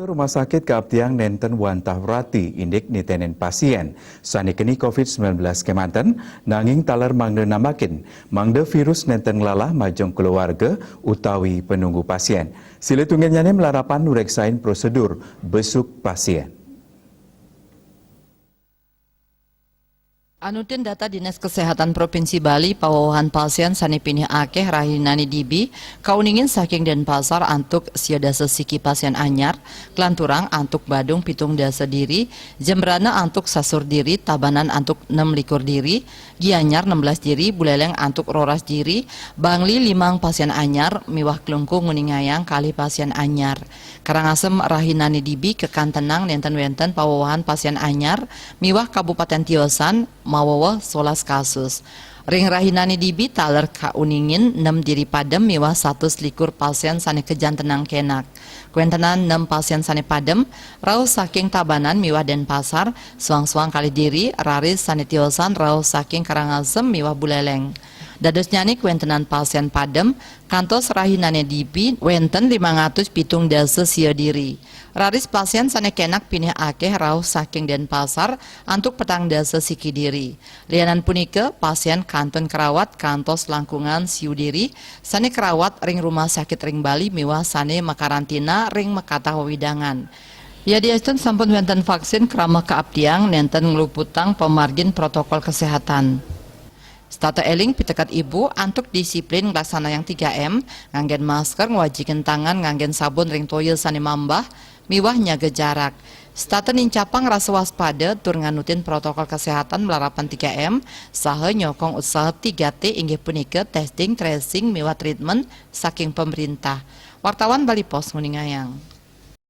Rumah sakit Kaaptiang nenten wantah rati indik nitenen pasien. Sani kini COVID-19 kemanten, nanging taler mangde namakin. Mangde virus nenten lalah majong keluarga utawi penunggu pasien. Sila tunggannya melarapan nureksain prosedur besuk pasien. Anutin data Dinas Kesehatan Provinsi Bali, pawawahan pasien sani pinih akeh rahinani dibi, kauningin saking Denpasar antuk siodase siki pasien anyar, Kelanturang antuk Badung pitung dasa diri, Jembrana antuk sasur diri, Tabanan antuk 6 likur diri, Gianyar 16 diri, Buleleng antuk roras diri, Bangli 5 pasien anyar, Miwah Klungkung nguningayang kali pasien anyar. Karangasem rahinani dibi kekantenang nenten-wenten pawawahan pasien anyar, Miwah Kabupaten Tiosan, mawawa 11 kasus. Ring rahinani dibi taler kauningin 6 diri padem miwah 1 likur pasien sane kejantenang kenak. Kuentenan 6 pasien sane padem, rau saking Tabanan miwah Denpasar, suang-suang kali diri, raris sane Tiosan rau saking Karangasem miwah Buleleng. Dados nyani kuentenan pasien padem, kantos rahinane dibi wenten 500 pitung dasa sia diri. Raris pasien sane kenak pinih akeh rauh saking Denpasar antuk petang dasa siki diri. Lianan punike pasien kanton kerawat kantos langkungan siu diri, sane kerawat ring rumah sakit ring Bali miwah sane makarantina ring Makata Wawidangan. Ya diasten sampun wenten vaksin keramah Kaaptiang nenten ngeluputang pemargin protokol kesehatan. Stata eling pitekat ibu antuk disiplin nglaksana yang 3M, nganggen masker, ngwajikan tangan, nganggen sabun ring toyel sani mambah, miwah nyaga jarak. Stata nincapang rasa waspada tur nganutin protokol kesehatan melarapan 3M, saha nyokong usaha 3T inggih punika testing, tracing, miwah treatment saking pemerintah. Wartawan Bali Pos nguningayang.